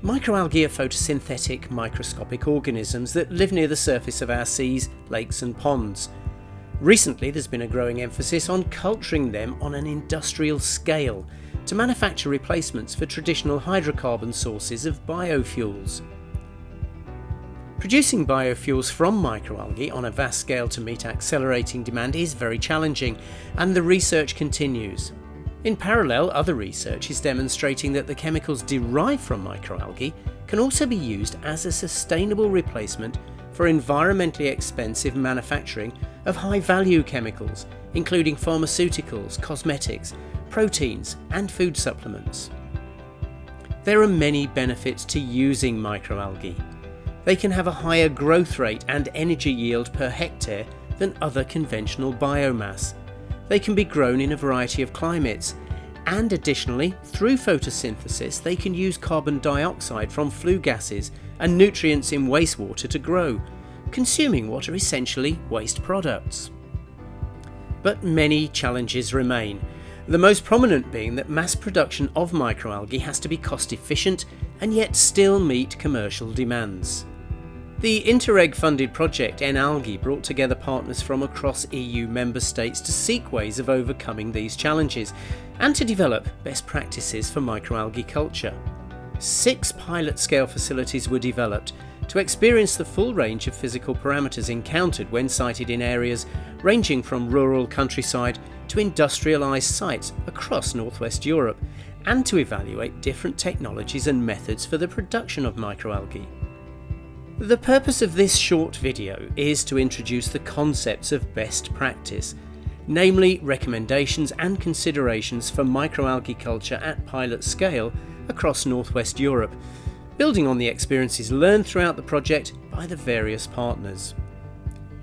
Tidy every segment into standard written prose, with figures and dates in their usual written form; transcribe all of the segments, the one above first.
Microalgae are photosynthetic microscopic organisms that live near the surface of our seas, lakes and ponds. Recently there's been a growing emphasis on culturing them on an industrial scale to manufacture replacements for traditional hydrocarbon sources of biofuels. Producing biofuels from microalgae on a vast scale to meet accelerating demand is very challenging, and the research continues. In parallel, other research is demonstrating that the chemicals derived from microalgae can also be used as a sustainable replacement for environmentally expensive manufacturing of high-value chemicals, including pharmaceuticals, cosmetics, proteins and food supplements. There are many benefits to using microalgae. They can have a higher growth rate and energy yield per hectare than other conventional biomass. They can be grown in a variety of climates, and additionally, through photosynthesis, they can use carbon dioxide from flue gases and nutrients in wastewater to grow, consuming what are essentially waste products. But many challenges remain, the most prominent being that mass production of microalgae has to be cost efficient and yet still meet commercial demands. The Interreg-funded project Enalgae brought together partners from across EU member states to seek ways of overcoming these challenges and to develop best practices for microalgae culture. 6 pilot-scale facilities were developed to experience the full range of physical parameters encountered when sited in areas ranging from rural countryside to industrialised sites across northwest Europe, and to evaluate different technologies and methods for the production of microalgae. The purpose of this short video is to introduce the concepts of best practice, namely recommendations and considerations for microalgae culture at pilot scale across northwest Europe, building on the experiences learned throughout the project by the various partners.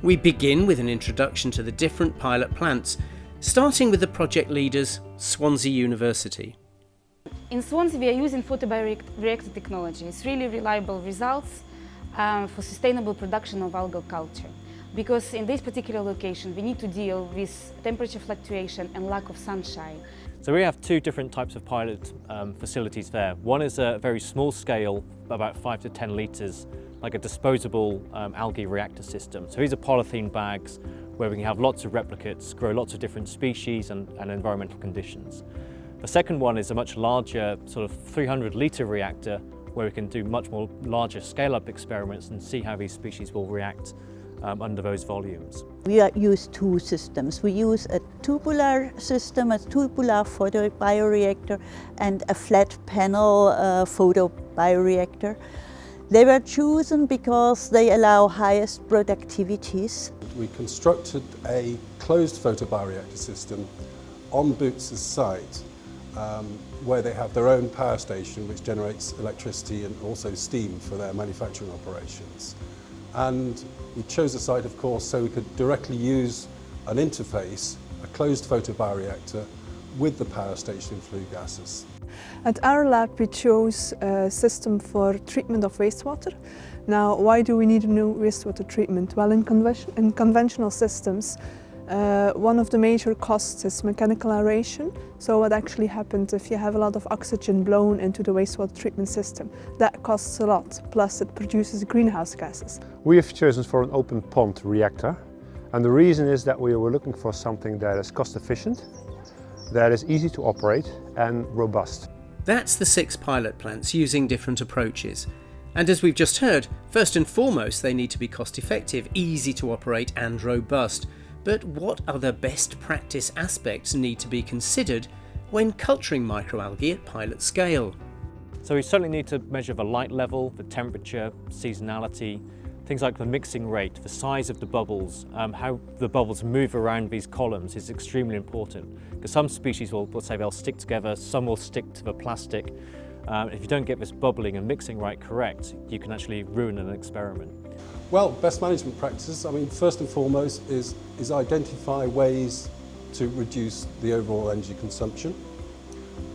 We begin with an introduction to the different pilot plants, starting with the project leaders, Swansea University. In Swansea we are using photobioreactor technology. It's really reliable results for sustainable production of algal culture. Because in this particular location we need to deal with temperature fluctuation and lack of sunshine. So we have 2 different types of pilot facilities there. One is a very small scale, about 5 to 10 litres, like a disposable algae reactor system. So these are polythene bags where we can have lots of replicates, grow lots of different species and environmental conditions. The second one is a much larger, sort of 300 litre reactor, where we can do much more larger scale-up experiments and see how these species will react under those volumes. We use 2 systems. We use a tubular system, a tubular photobioreactor, and a flat panel photobioreactor. They were chosen because they allow highest productivities. We constructed a closed photobioreactor system on Boots' site, where they have their own power station which generates electricity and also steam for their manufacturing operations. And we chose the site, of course, so we could directly use an interface, a closed photobioreactor, with the power station flue gases. At our lab we chose a system for treatment of wastewater. Now, why do we need a new wastewater treatment? Well, in conventional systems, one of the major costs is mechanical aeration. So what actually happens if you have a lot of oxygen blown into the wastewater treatment system? That costs a lot, plus it produces greenhouse gases. We have chosen for an open pond reactor, and the reason is that we were looking for something that is cost efficient, that is easy to operate and robust. That's the 6 pilot plants using different approaches. And as we've just heard, first and foremost they need to be cost effective, easy to operate and robust. But what other best practice aspects need to be considered when culturing microalgae at pilot scale? So we certainly need to measure the light level, the temperature, seasonality, things like the mixing rate, the size of the bubbles, how the bubbles move around these columns is extremely important. Because some species will say they'll stick together, some will stick to the plastic. If you don't get this bubbling and mixing right correct, you can actually ruin an experiment. Well, best management practices, first and foremost is identify ways to reduce the overall energy consumption.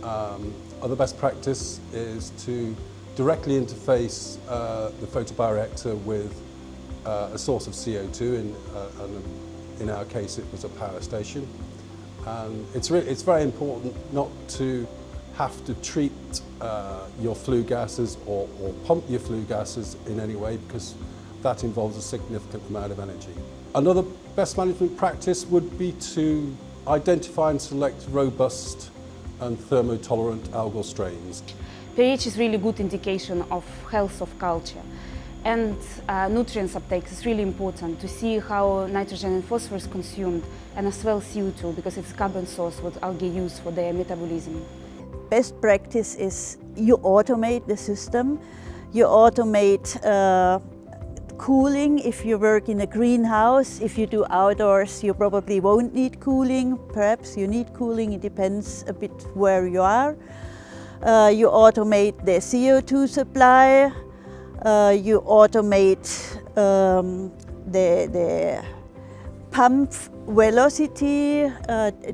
Other best practice is to directly interface the photobioreactor with a source of CO2, and in our case it was a power station. And it's very important not to have to treat your flue gases or pump your flue gases in any way, because that involves a significant amount of energy. Another best management practice would be to identify and select robust and thermotolerant algal strains. pH is really good indication of health of culture. And nutrients uptake is really important to see how nitrogen and phosphorus consumed, and as well CO2, because it's carbon source what algae use for their metabolism. Best practice is you automate the system. You automate cooling if you work in a greenhouse. If you do outdoors, you probably won't need cooling. Perhaps you need cooling, it depends a bit where you are. You automate the CO2 supply. You automate the pump velocity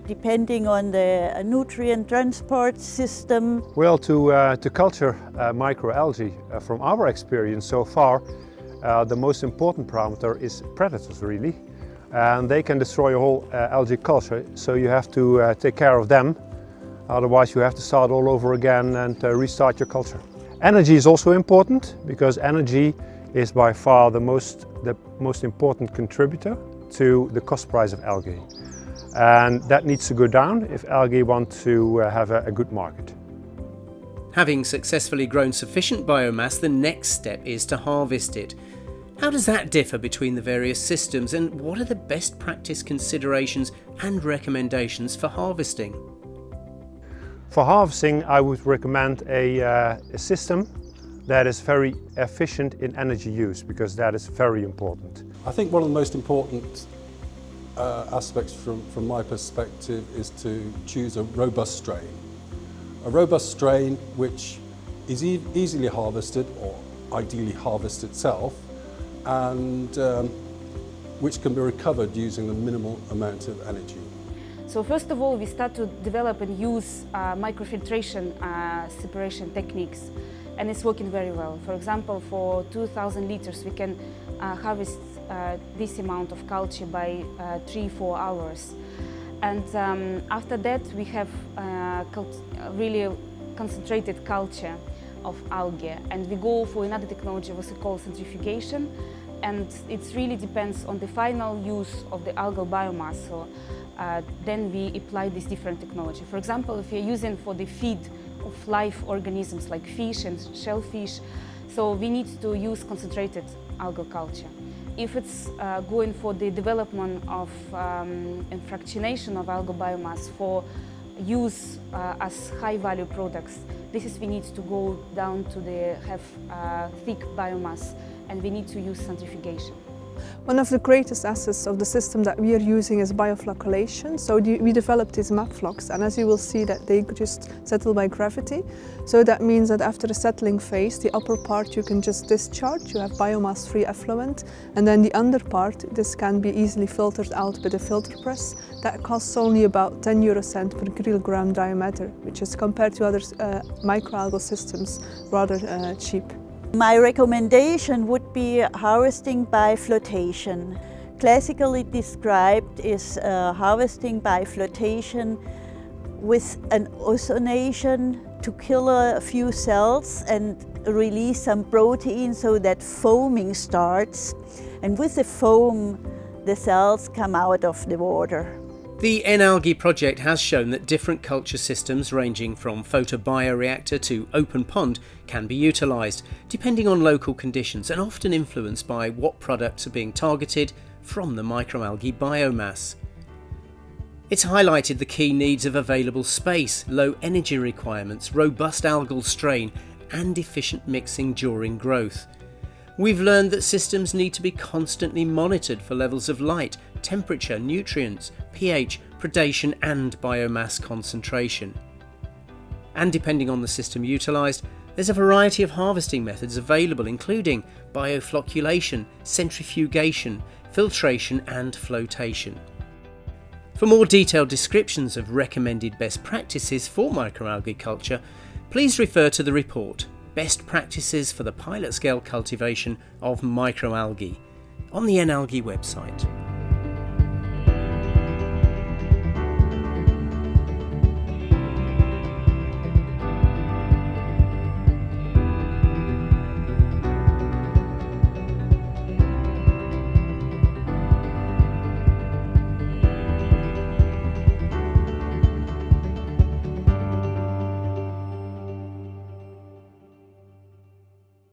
depending on the nutrient transport system. Well, to culture microalgae, from our experience so far, the most important parameter is predators really, and they can destroy your whole algae culture, so you have to take care of them, otherwise you have to start all over again and restart your culture. Energy is also important, because energy is by far the most important contributor to the cost price of algae, and that needs to go down if algae want to have a good market. Having successfully grown sufficient biomass, the next step is to harvest it. How does that differ between the various systems, and what are the best practice considerations and recommendations for harvesting? For harvesting, I would recommend a system that is very efficient in energy use, because that is very important. I think one of the most important aspects from my perspective is to choose a robust strain. A robust strain which is easily harvested, or ideally harvest itself, and which can be recovered using a minimal amount of energy. So first of all, we start to develop and use microfiltration separation techniques, and it's working very well. For example, for 2,000 liters, we can harvest this amount of culture by 3-4 hours. And after that, we have really concentrated culture of algae, and we go for another technology what we call centrifugation, and it really depends on the final use of the algal biomass. So then we apply this different technology. For example, if you're using for the feed of live organisms like fish and shellfish, so we need to use concentrated algal culture. If it's going for the development of and fractionation of algal biomass for use as high-value products, this is we need to go down to have thick biomass, and we need to use centrifugation. One of the greatest assets of the system that we are using is bioflocculation. So we developed these map flocks, and as you will see that they just settle by gravity. So that means that after the settling phase, the upper part you can just discharge, you have biomass-free effluent, and then the under part, this can be easily filtered out with a filter press. That costs only about 10 euro cent per kilogram diameter, which is compared to other microalgal systems rather cheap. My recommendation would be harvesting by flotation. Classically described is harvesting by flotation with an ozonation to kill a few cells and release some protein so that foaming starts. And with the foam, the cells come out of the water. The Enalgae project has shown that different culture systems ranging from photobioreactor to open pond can be utilised, depending on local conditions and often influenced by what products are being targeted from the microalgae biomass. It's highlighted the key needs of available space, low energy requirements, robust algal strain and efficient mixing during growth. We've learned that systems need to be constantly monitored for levels of light, temperature, nutrients, pH, predation and biomass concentration. And depending on the system utilised, there's a variety of harvesting methods available, including bioflocculation, centrifugation, filtration and flotation. For more detailed descriptions of recommended best practices for microalgae culture, please refer to the report Best Practices for the Pilot Scale Cultivation of Microalgae on the Enalgae website.